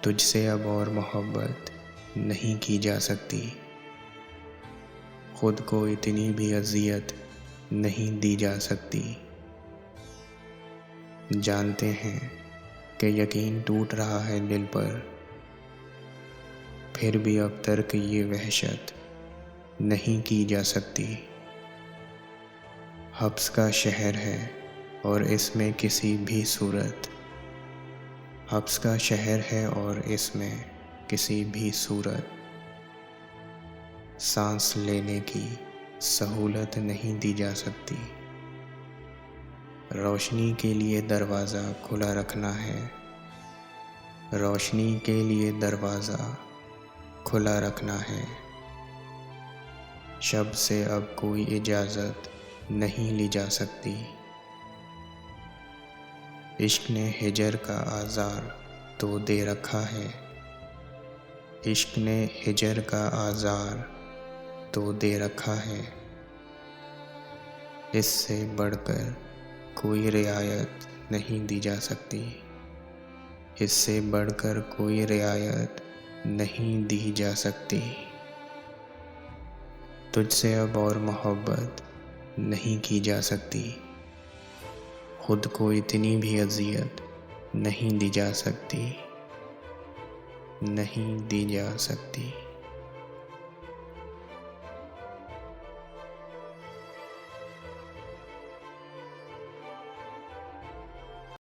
तुझसे अब और मोहब्बत नहीं की जा सकती। खुद को इतनी भी अज़ियत नहीं दी जा सकती। जानते हैं कि यकीन टूट रहा है दिल पर, फिर भी अब तक ये वहशत नहीं की जा सकती। हब्स का शहर है और इसमें किसी भी सूरत, हब्स का शहर है और इसमें किसी भी सूरत सांस लेने की सहूलत नहीं दी जा सकती। रोशनी के लिए दरवाज़ा खुला रखना है, रोशनी के लिए दरवाज़ा खुला रखना है। शब से अब कोई इजाज़त नहीं ली जा सकती। इश्क ने हिजर का आज़ार तो दे रखा है, इश्क ने हिजर का आज़ार तो दे रखा है। इससे बढ़कर कोई रियायत नहीं दी जा सकती, इससे बढ़कर कोई रियायत नहीं दी जा सकती। तुझसे अब और मोहब्बत नहीं की जा सकती। खुद को इतनी भी अज़ियत नहीं दी जा सकती, नहीं दी जा सकती।